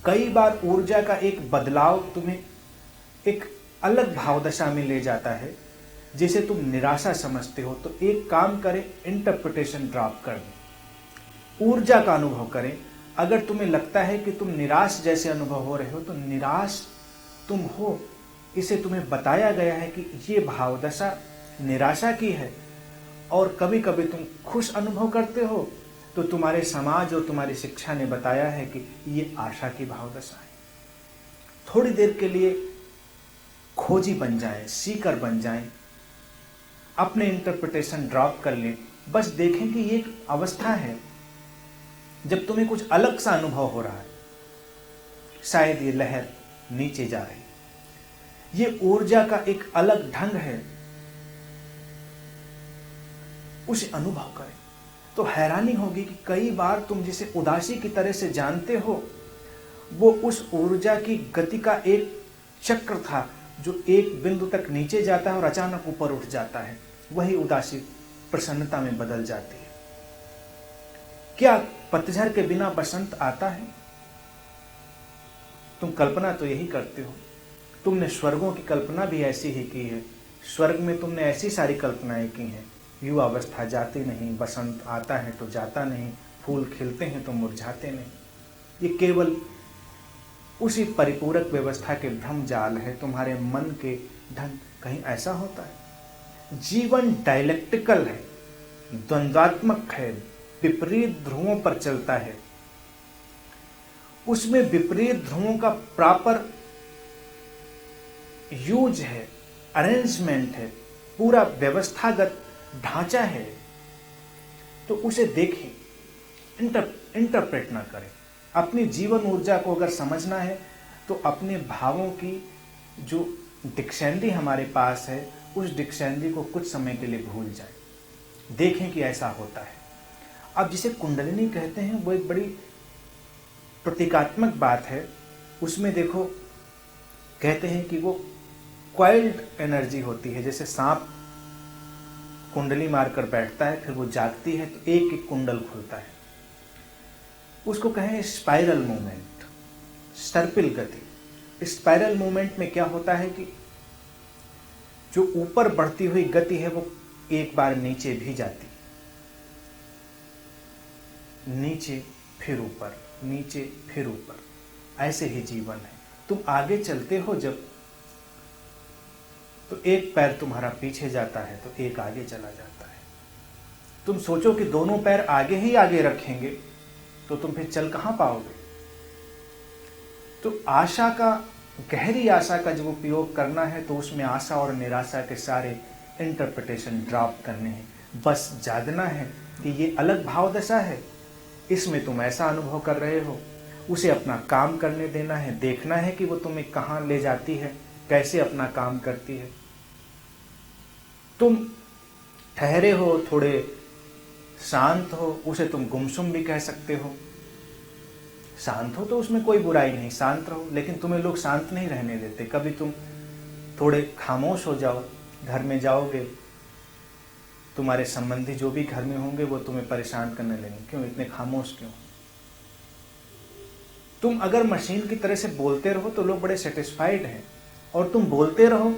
कई बार ऊर्जा का एक बदलाव तुम्हें एक अलग भाव दशा में ले जाता है जिसे तुम निराशा समझते हो। तो एक काम करें, इंटरप्रिटेशन ड्रॉप कर दें, ऊर्जा का अनुभव करें। अगर तुम्हें लगता है कि तुम निराश जैसे अनुभव हो रहे हो तो निराश तुम हो, इसे तुम्हें बताया गया है कि ये भाव दशा निराशा की है। और कभी कभी तुम खुश अनुभव करते हो तो तुम्हारे समाज और तुम्हारी शिक्षा ने बताया है कि ये आशा की भाव दशा है। थोड़ी देर के लिए खोजी बन जाएं, सीकर बन जाएं, अपने इंटरप्रिटेशन ड्रॉप कर लें। बस देखें कि ये एक अवस्था है जब तुम्हें कुछ अलग सा अनुभव हो रहा है, शायद ये लहर नीचे जा रही, ये ऊर्जा का एक अलग ढंग है, उसे अनुभव करें। तो हैरानी होगी कि कई बार तुम जिसे उदासी की तरह से जानते हो वो उस ऊर्जा की गति का एक चक्र था जो एक बिंदु तक नीचे जाता है और अचानक ऊपर उठ जाता है। वही उदासी प्रसन्नता में बदल जाती है। क्या पतझड़ के बिना बसंत आता है? तुम कल्पना तो यही करते हो। तुमने स्वर्गों की कल्पना भी ऐसी ही की है। स्वर्ग में तुमने ऐसी सारी कल्पनाएं की हैं। युवा अवस्था जाती नहीं, बसंत आता है तो जाता नहीं, फूल खिलते हैं तो मुरझाते नहीं। ये केवल उसी परिपूरक व्यवस्था के भ्रम जाल है। तुम्हारे मन के ढंग कहीं ऐसा होता है। जीवन डायलेक्टिकल है, द्वंद्वात्मक है, विपरीत ध्रुवों पर चलता है। उसमें विपरीत ध्रुवों का प्रॉपर यूज है, अरेंजमेंट है, पूरा व्यवस्थागत ढांचा है। तो उसे देखें, इंटरप्रेट ना करें। अपनी जीवन ऊर्जा को अगर समझना है तो अपने भावों की जो डिक्शनरी हमारे पास है उस डिक्शनरी को कुछ समय के लिए भूल जाए। देखें कि ऐसा होता है। अब जिसे कुंडलिनी कहते हैं वो एक बड़ी प्रतीकात्मक बात है। उसमें देखो, कहते हैं कि वो क्वाइल्ड एनर्जी होती है। जैसे सांप कुंडली मारकर बैठता है, फिर वो जागती है तो एक एक कुंडल खुलता है। उसको कहें स्पाइरल मूवमेंट, सर्पिल गति। स्पाइरल मूवमेंट में क्या होता है कि जो ऊपर बढ़ती हुई गति है वो एक बार नीचे भी जाती, नीचे फिर ऊपर, नीचे फिर ऊपर। ऐसे ही जीवन है। तुम आगे चलते हो जब, तो एक पैर तुम्हारा पीछे जाता है तो एक आगे चला जाता है। तुम सोचो कि दोनों पैर आगे ही आगे रखेंगे तो तुम फिर चल कहां पाओगे। तो आशा का, गहरी आशा का जब उपयोग करना है तो उसमें आशा और निराशा के सारे इंटरप्रिटेशन ड्रॉप करने हैं। बस जानना है कि ये अलग भाव दशा है, इसमें तुम ऐसा अनुभव कर रहे हो। उसे अपना काम करने देना है, देखना है कि वो तुम्हें कहां ले जाती है, कैसे अपना काम करती है। तुम ठहरे हो, थोड़े शांत हो, उसे तुम गुमसुम भी कह सकते हो। शांत हो तो उसमें कोई बुराई नहीं, शांत रहो। लेकिन तुम्हें लोग शांत नहीं रहने देते। कभी तुम थोड़े खामोश हो जाओ, घर में जाओगे, तुम्हारे संबंधी जो भी घर में होंगे वो तुम्हें परेशान करने लगेंगे, क्यों इतने खामोश क्यों। तुम अगर मशीन की तरह से बोलते रहो तो लोग बड़े सेटिस्फाइड हैं, और तुम बोलते रहो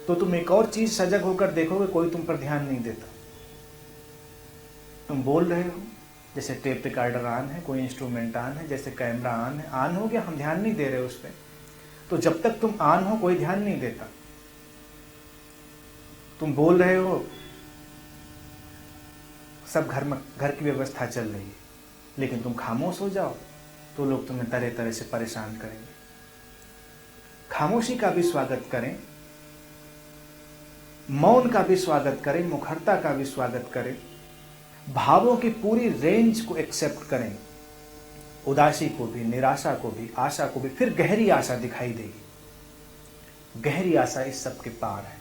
तो तुम एक और चीज सजग होकर देखोगे, कोई तुम पर ध्यान नहीं देता। तुम बोल रहे हो, जैसे टेप रिकॉर्डर ऑन है, कोई इंस्ट्रूमेंट ऑन है, जैसे कैमरा ऑन है, ऑन हो गया, हम ध्यान नहीं दे रहे उस पर। तो जब तक तुम ऑन हो कोई ध्यान नहीं देता। तुम बोल रहे हो, सब घर की व्यवस्था चल रही है, लेकिन तुम खामोश हो जाओ तो लोग तुम्हें तरह तरह से परेशान करेंगे। खामोशी का भी स्वागत करें, मौन का भी स्वागत करें, मुखरता का भी स्वागत करें, भावों की पूरी रेंज को एक्सेप्ट करें, उदासी को भी, निराशा को भी, आशा को भी। फिर गहरी आशा दिखाई देगी। गहरी आशा इस सब के पार है।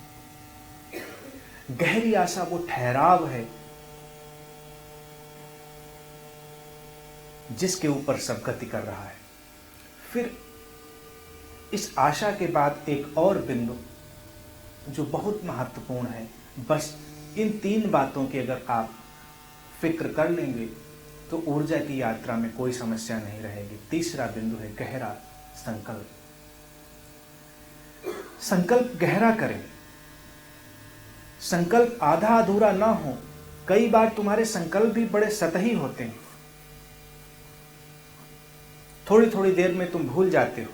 गहरी आशा वो ठहराव है जिसके ऊपर सब गति कर रहा है। फिर इस आशा के बाद एक और बिंदु जो बहुत महत्वपूर्ण है। बस इन तीन बातों की अगर आप फिक्र कर लेंगे तो ऊर्जा की यात्रा में कोई समस्या नहीं रहेगी। तीसरा बिंदु है गहरा संकल्प। संकल्प गहरा करें। संकल्प आधा अधूरा ना हो। कई बार तुम्हारे संकल्प भी बड़े सतही होते हैं, थोड़ी थोड़ी देर में तुम भूल जाते हो।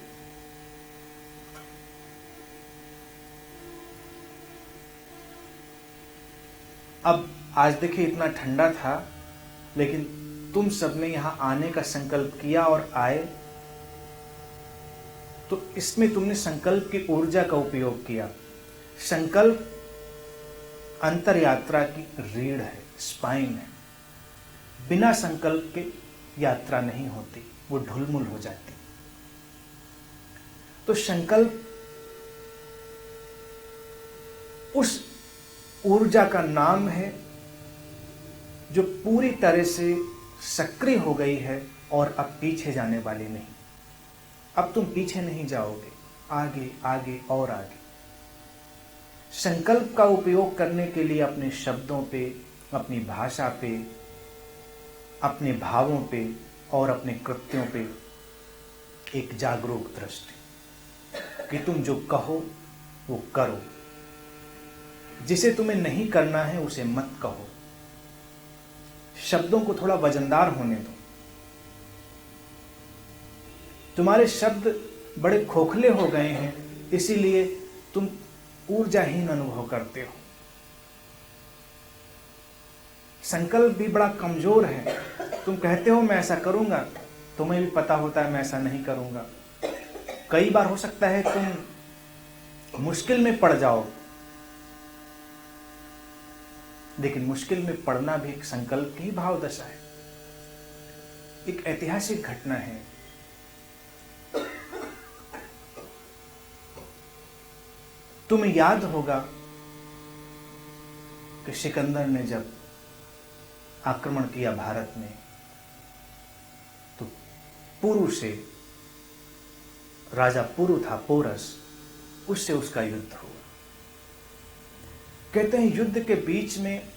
अब आज देखिए इतना ठंडा था, लेकिन तुम सबने यहां आने का संकल्प किया और आए, तो इसमें तुमने संकल्प की ऊर्जा का उपयोग किया। संकल्प अंतर यात्रा की रीढ़ है, स्पाइन है। बिना संकल्प के यात्रा नहीं होती, वो ढुलमुल हो जाती। तो संकल्प उस ऊर्जा का नाम है जो पूरी तरह से सक्रिय हो गई है और अब पीछे जाने वाली नहीं। अब तुम पीछे नहीं जाओगे, आगे आगे और आगे। संकल्प का उपयोग करने के लिए अपने शब्दों पे, अपनी भाषा पे, अपने भावों पे और अपने कृत्यों पे एक जागरूक दृष्टि कि तुम जो कहो वो करो। जिसे तुम्हें नहीं करना है उसे मत कहो। शब्दों को थोड़ा वजनदार होने दो। तुम्हारे शब्द बड़े खोखले हो गए हैं, इसीलिए तुम ऊर्जाहीन अनुभव करते हो। संकल्प भी बड़ा कमजोर है। तुम कहते हो मैं ऐसा करूंगा, तुम्हें भी पता होता है मैं ऐसा नहीं करूंगा। कई बार हो सकता है तुम मुश्किल में पड़ जाओ, लेकिन मुश्किल में पड़ना भी एक संकल्प की भाव दशा है। एक ऐतिहासिक घटना है। तुम्हें याद होगा कि सिकंदर ने जब आक्रमण किया भारत में, तो पुरु से, राजा पुरु था पोरस, उससे उसका युद्ध हुआ। कहते हैं युद्ध के बीच में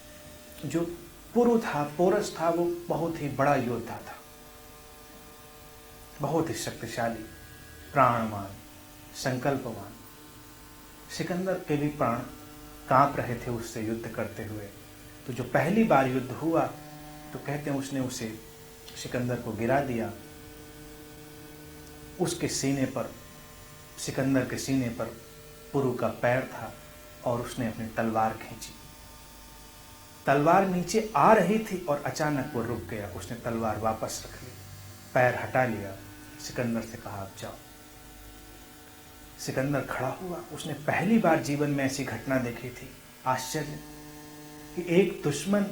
जो पुरु था, पोरस था, वो बहुत ही बड़ा योद्धा था, बहुत ही शक्तिशाली, प्राणवान, संकल्पवान। सिकंदर के भी प्राण कांप रहे थे उससे युद्ध करते हुए। तो जो पहली बार युद्ध हुआ, तो कहते हैं उसने उसे, सिकंदर को गिरा दिया। उसके सीने पर, सिकंदर के सीने पर पुरु का पैर था और उसने अपनी तलवार खींची। तलवार नीचे आ रही थी और अचानक वो रुक गया। उसने तलवार वापस रख ली, पैर हटा लिया। सिकंदर से कहा अब जाओ। सिकंदर खड़ा हुआ। उसने पहली बार जीवन में ऐसी घटना देखी थी। आश्चर्य कि एक दुश्मन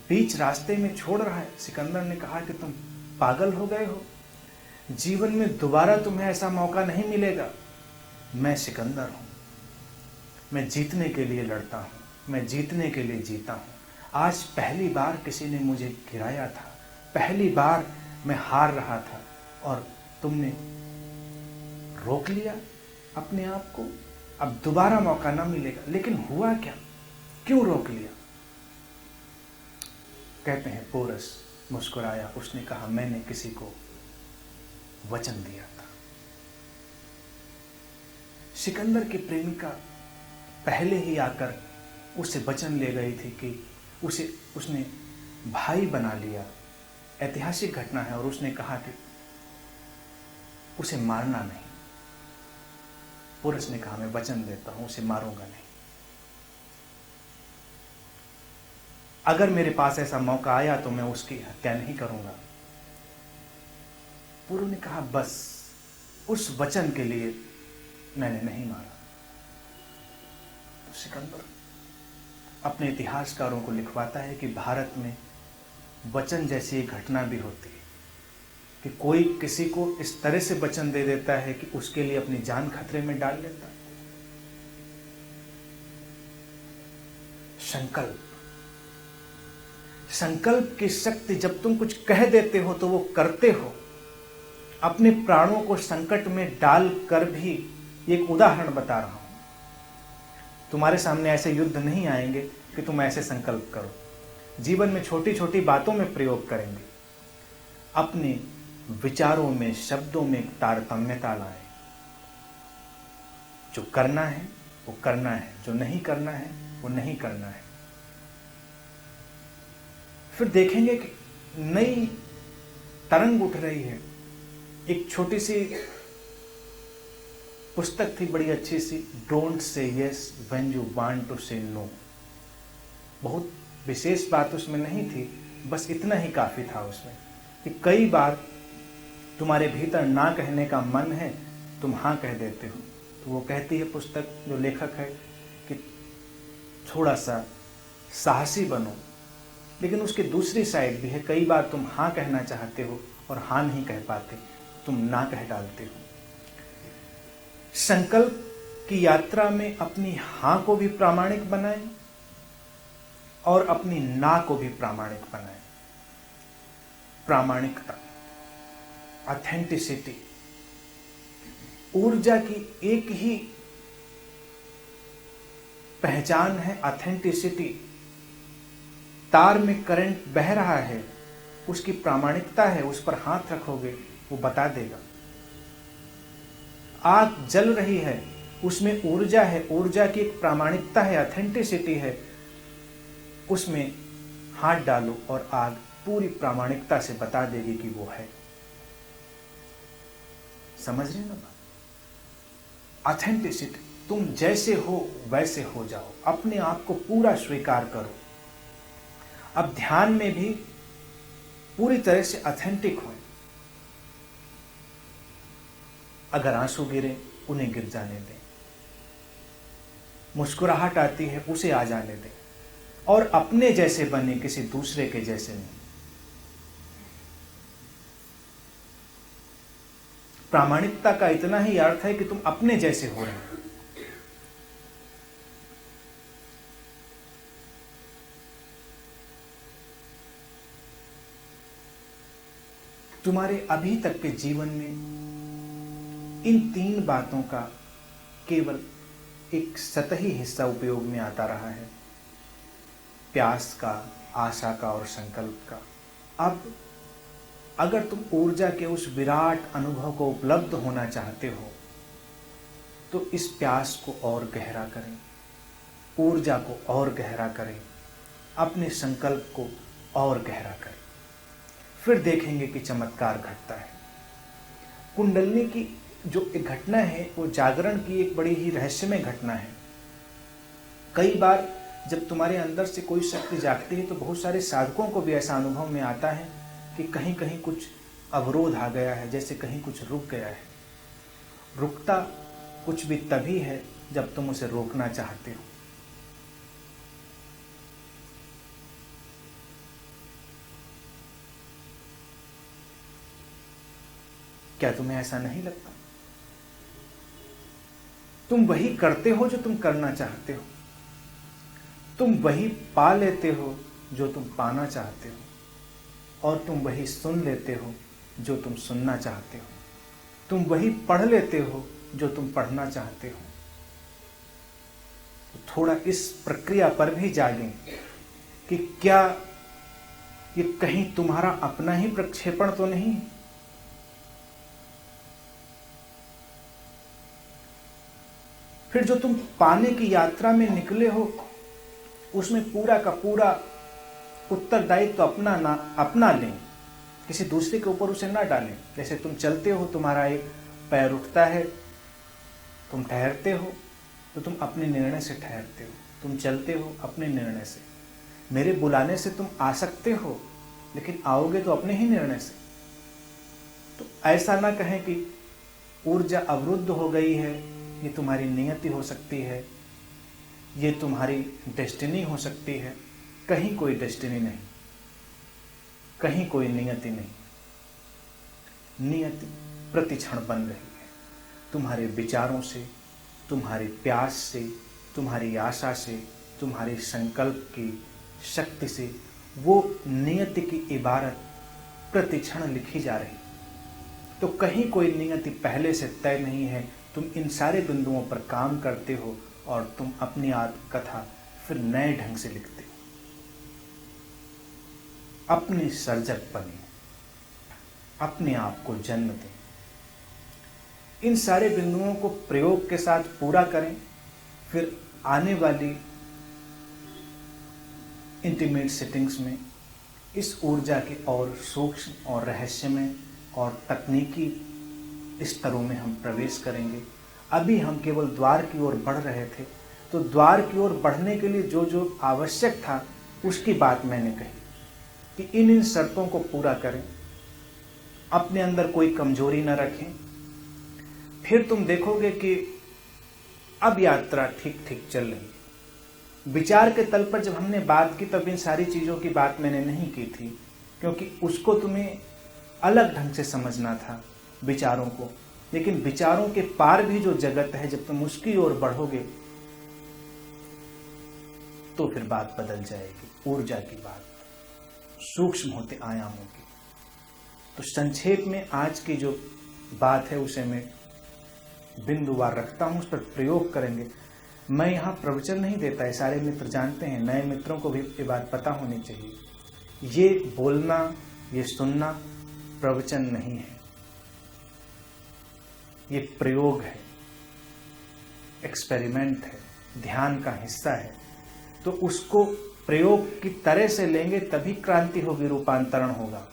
बीच रास्ते में छोड़ रहा है। सिकंदर ने कहा कि तुम पागल हो गए हो, जीवन में दोबारा तुम्हें ऐसा मौका नहीं मिलेगा। मैं सिकंदर हूं, मैं जीतने के लिए लड़ता हूं, मैं जीतने के लिए जीता हूं। आज पहली बार किसी ने मुझे गिराया था, पहली बार मैं हार रहा था और तुमने रोक लिया अपने आप को। अब दोबारा मौका ना मिलेगा। लेकिन हुआ क्या, क्यों रोक लिया? कहते हैं पोरस मुस्कुराया। उसने कहा मैंने किसी को वचन दिया था। सिकंदर की प्रेमिका पहले ही आकर उससे वचन ले गई थी कि उसने भाई बना लिया। ऐतिहासिक घटना है। और उसने कहा कि उसे मारना नहीं। पोरस ने कहा मैं वचन देता हूं, उसे मारूंगा नहीं। अगर मेरे पास ऐसा मौका आया तो मैं उसकी हत्या नहीं करूंगा। पुरु ने कहा बस उस वचन के लिए मैंने नहीं मारा। तो सिकंदर अपने इतिहासकारों को लिखवाता है कि भारत में वचन जैसी एक घटना भी होती है कि कोई किसी को इस तरह से वचन दे देता है कि उसके लिए अपनी जान खतरे में डाल लेता है। संकल्प की शक्ति, जब तुम कुछ कह देते हो तो वो करते हो। अपने प्राणों को संकट में डाल कर भी, एक उदाहरण बता रहा हूं। तुम्हारे सामने ऐसे युद्ध नहीं आएंगे कि तुम ऐसे संकल्प करो। जीवन में छोटी छोटी बातों में प्रयोग करेंगे, अपने विचारों में, शब्दों में तारतम्यता लाएं। जो करना है वो करना है, जो नहीं करना है वो नहीं करना है। फिर देखेंगे कि नई तरंग उठ रही है। एक छोटी सी पुस्तक थी, बड़ी अच्छी सी, don't say yes when you want to say no. बहुत विशेष बात उसमें नहीं थी, बस इतना ही काफी था उसमें कि कई बार तुम्हारे भीतर ना कहने का मन है, तुम हाँ कह देते हो। तो वो कहती है पुस्तक, जो लेखक है, कि थोड़ा सा साहसी बनो। लेकिन उसकी दूसरी साइड भी है, कई बार तुम हाँ कहना चाहते हो और हाँ नहीं कह पाते, तुम ना कह डालते हो। संकल्प की यात्रा में अपनी हाँ को भी प्रामाणिक बनाएं और अपनी ना को भी प्रामाणिक बनाएं। प्रामाणिकता, ऑथेंटिसिटी, ऊर्जा की एक ही पहचान है, ऑथेंटिसिटी। तार में करंट बह रहा है, उसकी प्रामाणिकता है, उस पर हाथ रखोगे वो बता देगा। आग जल रही है, उसमें ऊर्जा है, ऊर्जा की एक प्रामाणिकता है, ऑथेंटिसिटी है, उसमें हाथ डालो और आग पूरी प्रामाणिकता से बता देगी कि वो है। समझ रहे ना बात? ऑथेंटिसिटी, तुम जैसे हो वैसे हो जाओ, अपने आप को पूरा स्वीकार करो। अब ध्यान में भी पूरी तरह से ऑथेंटिक हो। अगर आंसू गिरे उन्हें गिर जाने दें, मुस्कुराहट आती है उसे आ जाने दें, और अपने जैसे बने, किसी दूसरे के जैसे नहीं। प्रामाणिकता का इतना ही अर्थ है कि तुम अपने जैसे हो रहे हो। तुम्हारे अभी तक के जीवन में इन तीन बातों का केवल एक सतही हिस्सा उपयोग में आता रहा है, प्यास का, आशा का और संकल्प का। अब अगर तुम ऊर्जा के उस विराट अनुभव को उपलब्ध होना चाहते हो तो इस प्यास को और गहरा करें, ऊर्जा को और गहरा करें, अपने संकल्प को और गहरा करें। फिर देखेंगे कि चमत्कार घटता है। कुंडलिनी की जो एक घटना है वो जागरण की एक बड़ी ही रहस्यमय घटना है। कई बार जब तुम्हारे अंदर से कोई शक्ति जागती है तो बहुत सारे साधकों को भी ऐसा अनुभव में आता है कि कहीं कहीं कुछ अवरोध आ गया है, जैसे कहीं कुछ रुक गया है। रुकता कुछ भी तभी है जब तुम उसे रोकना चाहते हो। क्या तुम्हें ऐसा नहीं लगता? तुम वही करते हो जो तुम करना चाहते हो, तुम वही पा लेते हो जो तुम पाना चाहते हो, और तुम वही सुन लेते हो जो तुम सुनना चाहते हो, तुम वही पढ़ लेते हो जो तुम पढ़ना चाहते हो। तो थोड़ा इस प्रक्रिया पर भी जागें कि क्या ये कहीं तुम्हारा अपना ही प्रक्षेपण तो नहीं है? फिर जो तुम पाने की यात्रा में निकले हो उसमें पूरा का पूरा उत्तरदायित्व अपना लें, किसी दूसरे के ऊपर उसे ना डालें। जैसे तुम चलते हो, तुम्हारा एक पैर उठता है, तुम ठहरते हो तो तुम अपने निर्णय से ठहरते हो, तुम चलते हो अपने निर्णय से। मेरे बुलाने से तुम आ सकते हो, लेकिन आओगे तो अपने ही निर्णय से। तो ऐसा ना कहें कि ऊर्जा अवरुद्ध हो गई है, ये तुम्हारी नियति हो सकती है, ये तुम्हारी डेस्टिनी हो सकती है। कहीं कोई डेस्टिनी नहीं, कहीं कोई नियति नहीं। नियति प्रतिक्षण बन रही है, तुम्हारे विचारों से, तुम्हारी प्यास से, तुम्हारी आशा से, तुम्हारे संकल्प की शक्ति से वो नियति की इबारत प्रतिक्षण लिखी जा रही। तो कहीं कोई नियति पहले से तय नहीं है। तुम इन सारे बिंदुओं पर काम करते हो और तुम अपनी आत्मकथा फिर नए ढंग से लिखते हो। अपने सर्जक बने, अपने आप को जन्म दें। इन सारे बिंदुओं को प्रयोग के साथ पूरा करें, फिर आने वाली इंटीमेट सेटिंग्स में इस ऊर्जा के और सूक्ष्म और रहस्यमय और तकनीकी स्तरों में हम प्रवेश करेंगे। अभी हम केवल द्वार की ओर बढ़ रहे थे, तो द्वार की ओर बढ़ने के लिए जो जो आवश्यक था उसकी बात मैंने कही कि इन शर्तों को पूरा करें, अपने अंदर कोई कमजोरी न रखें। फिर तुम देखोगे कि अब यात्रा ठीक ठीक चल रही है। विचार के तल पर जब हमने बात की तब इन सारी चीज़ों की बात मैंने नहीं की थी, क्योंकि उसको तुम्हें अलग ढंग से समझना था विचारों को। लेकिन विचारों के पार भी जो जगत है, जब तुम उसकी ओर बढ़ोगे तो फिर बात बदल जाएगी। ऊर्जा की बात सूक्ष्म होते आयामों की। तो संक्षेप में आज की जो बात है उसे मैं बिंदुवार रखता हूं, उस पर प्रयोग करेंगे। मैं यहाँ प्रवचन नहीं देता है, सारे मित्र जानते हैं, नए मित्रों को भी ये बात पता होनी चाहिए। ये बोलना, ये सुनना प्रवचन नहीं है, ये प्रयोग है, एक्सपेरिमेंट है, ध्यान का हिस्सा है। तो उसको प्रयोग की तरह से लेंगे तभी क्रांति होगी, रूपांतरण होगा।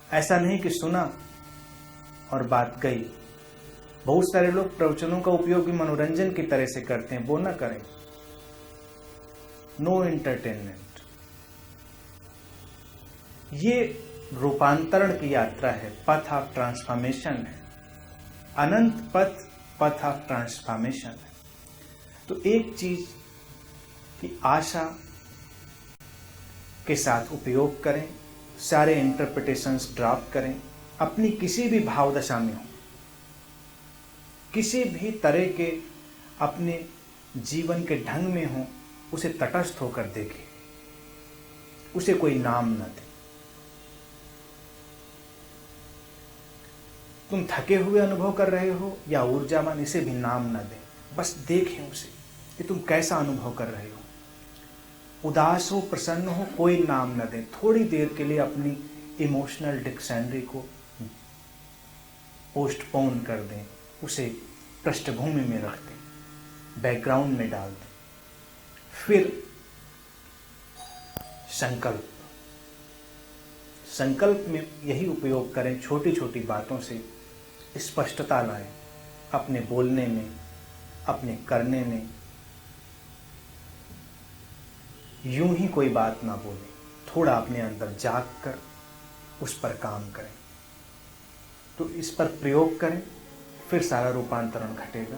ऐसा नहीं कि सुना और बात गई। बहुत सारे लोग प्रवचनों का उपयोग भी मनोरंजन की तरह से करते हैं, वो ना करें। No entertainment. ये रूपांतरण की यात्रा है, पथ ऑफ ट्रांसफॉर्मेशन है, अनंत पथ, पथ ऑफ ट्रांसफॉर्मेशन है। तो एक चीज की आशा के साथ उपयोग करें, सारे इंटरप्रिटेशंस ड्रॉप करें, अपनी किसी भी भाव दशा में हो, किसी भी तरह के अपने जीवन के ढंग में हो, उसे तटस्थ होकर देखें, उसे कोई नाम न दे। तुम थके हुए अनुभव कर रहे हो या ऊर्जावान, इसे भी नाम न दें, बस देखें उसे कि तुम कैसा अनुभव कर रहे हो। उदास हो, प्रसन्न हो, कोई नाम न दें। थोड़ी देर के लिए अपनी इमोशनल डिक्शनरी को पोस्टपोन कर दें, उसे पृष्ठभूमि में रख दें, बैकग्राउंड में डाल दें। फिर संकल्प में यही उपयोग करें, छोटी छोटी बातों से स्पष्टता लाएं, अपने बोलने में, अपने करने में। यूं ही कोई बात ना बोलें, थोड़ा अपने अंदर जाग कर उस पर काम करें। तो इस पर प्रयोग करें, फिर सारा रूपांतरण घटेगा।